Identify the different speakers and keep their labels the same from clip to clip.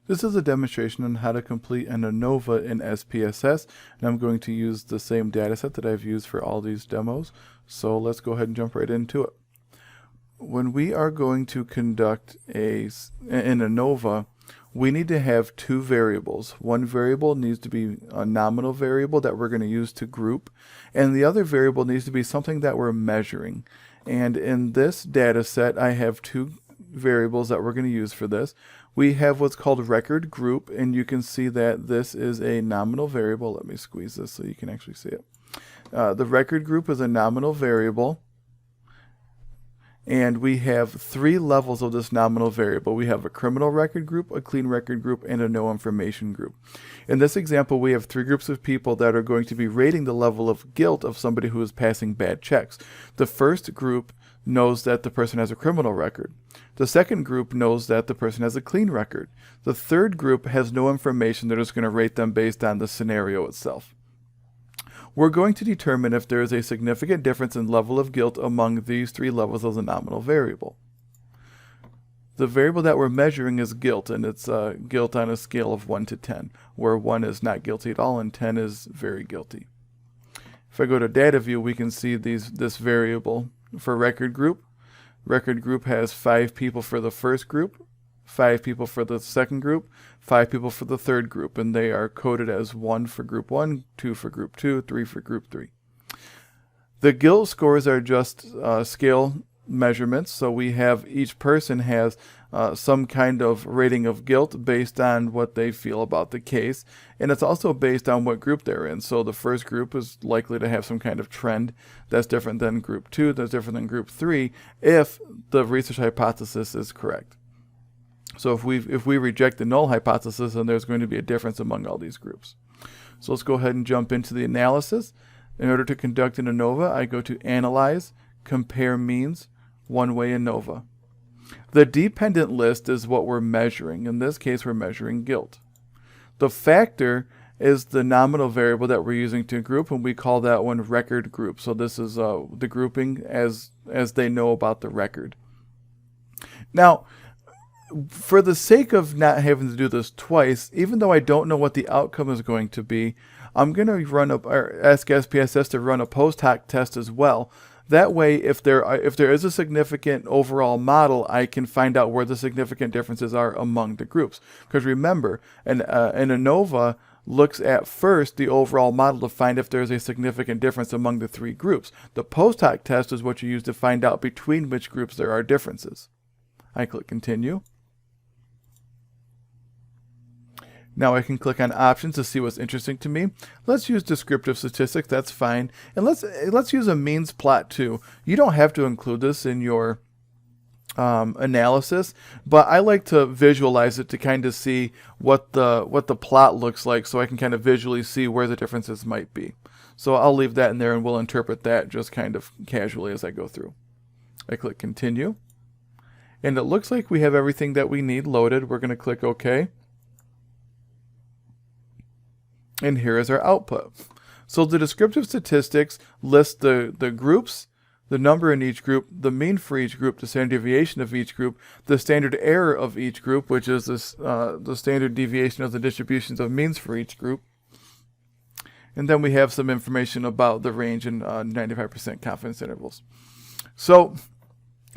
Speaker 1: This is a demonstration on how to complete an ANOVA in SPSS, and I'm going to use the same dataset that I've used for all these demos. So let's go ahead and jump right into it. When we are going to conduct an ANOVA, we need to have two variables. One variable needs to be a nominal variable that we're going to use to group, and the other variable needs to be something that we're measuring. And in this data set, I have two variables that we're going to use for this. We have what's called record group, and you can see that this is a nominal variable. Let me squeeze this so you can actually see it. The record group is a nominal variable, and we have three levels of this nominal variable. We have a criminal record group, a clean record group, and a no information group. In this example, we have three groups of people that are going to be rating the level of guilt of somebody who is passing bad checks. The first group knows that the person has a criminal record. The second group knows that the person has a clean record. The third group has no information. They're just going to rate them based on the scenario itself. We're going to determine if there is a significant difference in level of guilt among these three levels of the nominal variable. The variable that we're measuring is guilt, and it's guilt on a scale of 1 to 10, where 1 is not guilty at all and 10 is very guilty. If I go to data view, we can see this variable for record group. Record group has 5 people for the first group, 5 people for the second group, 5 people for the third group, and they are coded as 1 for group 1, 2 for group 2, 3 for group 3. The guilt scores are just scale measurements, so we have each person has some kind of rating of guilt based on what they feel about the case, and it's also based on what group they're in. So the first group is likely to have some kind of trend that's different than group 2, that's different than group 3, if the research hypothesis is correct. So if we reject the null hypothesis, then there's going to be a difference among all these groups. So let's go ahead and jump into the analysis. In order to conduct an ANOVA, I go to Analyze, Compare Means, One-Way ANOVA. The dependent list is what we're measuring. In this case, we're measuring guilt. The factor is the nominal variable that we're using to group, and we call that one record group. So this is the grouping as they know about the record. Now, for the sake of not having to do this twice, even though I don't know what the outcome is going to be, I'm going to ask SPSS to run a post hoc test as well. That way, if there is a significant overall model, I can find out where the significant differences are among the groups. Because remember, an ANOVA looks at first the overall model to find if there's a significant difference among the three groups. The post hoc test is what you use to find out between which groups there are differences. I click Continue. Now I can click on options to see what's interesting to me. Let's use descriptive statistics, that's fine. And let's use a means plot too. You don't have to include this in your analysis, but I like to visualize it to kind of see what the plot looks like, so I can kind of visually see where the differences might be. So I'll leave that in there and we'll interpret that just kind of casually as I go through. I click Continue. And it looks like we have everything that we need loaded. We're going to click OK. And here is our output. So the descriptive statistics list the groups, the number in each group, the mean for each group, the standard deviation of each group, the standard error of each group, which is the standard deviation of the distributions of means for each group. And then we have some information about the range and 95% confidence intervals. So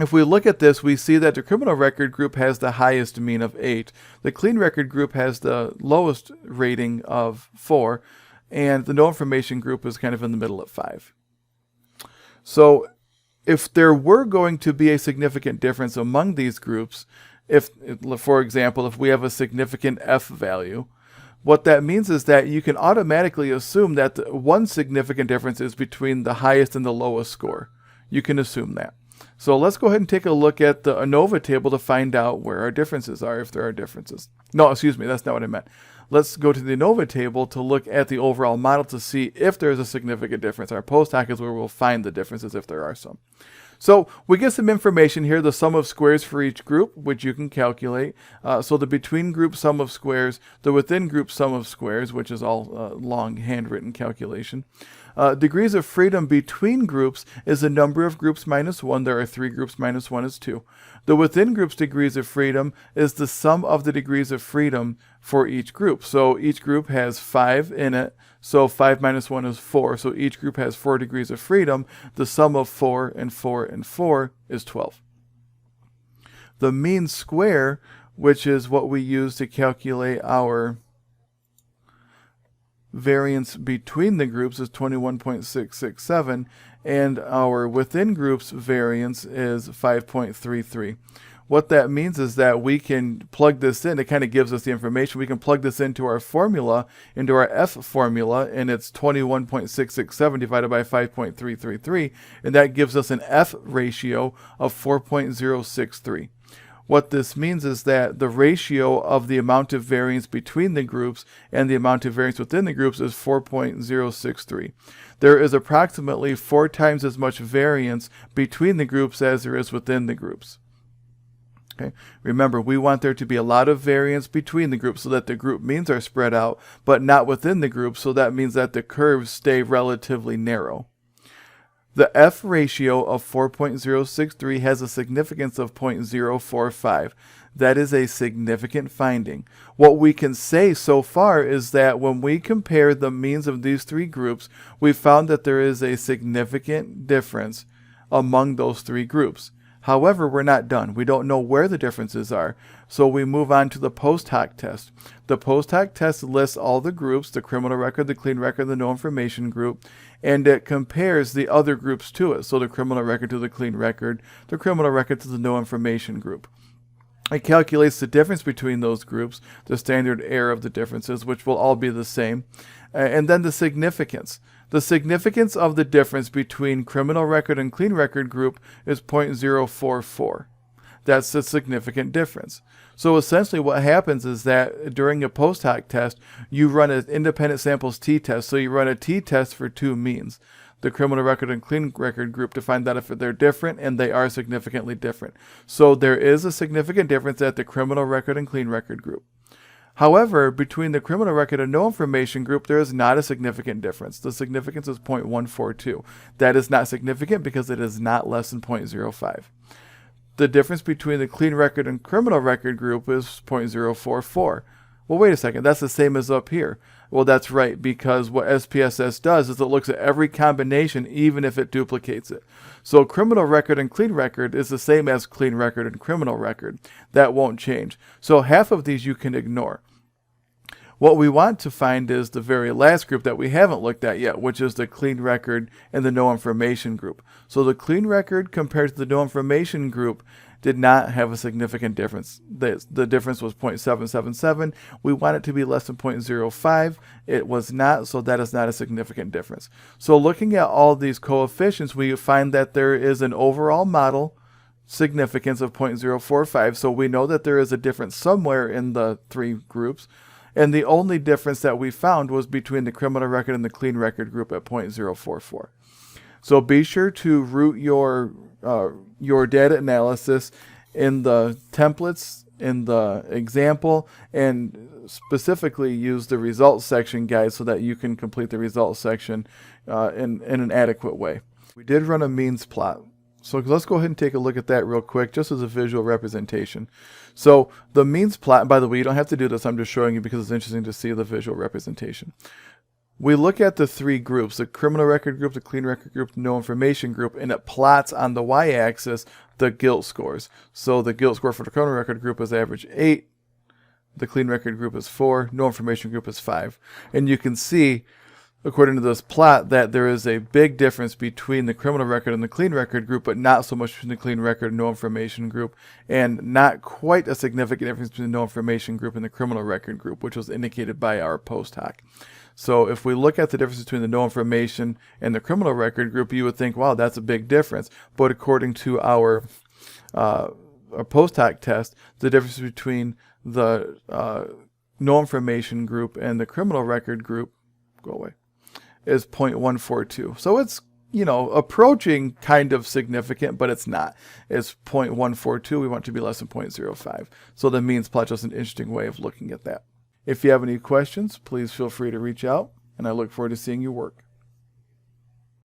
Speaker 1: if we look at this, we see that the criminal record group has the highest mean of 8. The clean record group has the lowest rating of 4. And the no information group is kind of in the middle at 5. So if there were going to be a significant difference among these groups, for example, if we have a significant F value, what that means is that you can automatically assume that one significant difference is between the highest and the lowest score. You can assume that. So let's go ahead and take a look at the ANOVA table to find out where our differences are, if there are differences. No, excuse me, that's not what I meant. Let's go to the ANOVA table to look at the overall model to see if there is a significant difference. Our post hoc is where we'll find the differences if there are some. So we get some information here, the sum of squares for each group, which you can calculate. So the between group sum of squares, the within group sum of squares, which is all long handwritten calculation. Degrees of freedom between groups is the number of groups minus 1. There are 3 groups minus 1 is 2. The within groups degrees of freedom is the sum of the degrees of freedom for each group. So each group has 5 in it. So 5 minus 1 is 4. So each group has 4 degrees of freedom. The sum of 4 and 4 and 4 is 12. The mean square, which is what we use to calculate our variance between the groups, is 21.667, and our within groups variance is 5.33. What that means is that we can plug this in. It kind of gives us the information. We can plug this into our formula, into our F formula, and it's 21.667 divided by 5.333, and that gives us an F ratio of 4.063. What this means is that the ratio of the amount of variance between the groups and the amount of variance within the groups is 4.063. There is approximately 4 times as much variance between the groups as there is within the groups. Okay. Remember, we want there to be a lot of variance between the groups so that the group means are spread out, but not within the group, so that means that the curves stay relatively narrow. The F ratio of 4.063 has a significance of 0.045. That is a significant finding. What we can say so far is that when we compare the means of these 3 groups, we found that there is a significant difference among those 3 groups. However, we're not done. We don't know where the differences are. So we move on to the post hoc test. The post hoc test lists all the groups, the criminal record, the clean record, the no information group, and it compares the other groups to it. So the criminal record to the clean record, the criminal record to the no information group. It calculates the difference between those groups, the standard error of the differences, which will all be the same, and then the significance. The significance of the difference between criminal record and clean record group is 0.044. That's a significant difference. So essentially what happens is that during a post hoc test, you run an independent samples t-test. So you run a t-test for 2 means, the criminal record and clean record group, to find out if they're different, and they are significantly different. So there is a significant difference at the criminal record and clean record group. However, between the criminal record and no information group, there is not a significant difference. The significance is 0.142. That is not significant because it is not less than 0.05. The difference between the clean record and criminal record group is 0.044. Well, wait a second, that's the same as up here. Well, that's right, because what SPSS does is it looks at every combination even if it duplicates it. So criminal record and clean record is the same as clean record and criminal record. That won't change. So half of these you can ignore. What we want to find is the very last group that we haven't looked at yet, which is the clean record and the no information group. So the clean record compared to the no information group did not have a significant difference. The difference was 0.777. We want it to be less than 0.05. It was not, so that is not a significant difference. So looking at all these coefficients, we find that there is an overall model significance of 0.045. So we know that there is a difference somewhere in the 3 groups. And the only difference that we found was between the criminal record and the clean record group at 0.044. So be sure to root your data analysis in the templates, in the example, and specifically use the results section guide so that you can complete the results section in an adequate way. We did run a means plot. So let's go ahead and take a look at that real quick, just as a visual representation. So the means plot, by the way, you don't have to do this, I'm just showing you because it's interesting to see the visual representation. We look at the 3 groups, the criminal record group, the clean record group, the no information group, and it plots on the y-axis the guilt scores. So the guilt score for the criminal record group is average 8, the clean record group is 4, no information group is 5. And you can see, according to this plot, that there is a big difference between the criminal record and the clean record group, but not so much between the clean record and no information group, and not quite a significant difference between the no information group and the criminal record group, which was indicated by our post hoc. So if we look at the difference between the no information and the criminal record group, you would think, wow, that's a big difference. But according to our post hoc test, the difference between the no information group and the criminal record group, go away, is 0.142. So it's, approaching kind of significant, but it's not. It's 0.142. We want it to be less than 0.05. So the means plot is an interesting way of looking at that. If you have any questions, please feel free to reach out, and I look forward to seeing your work.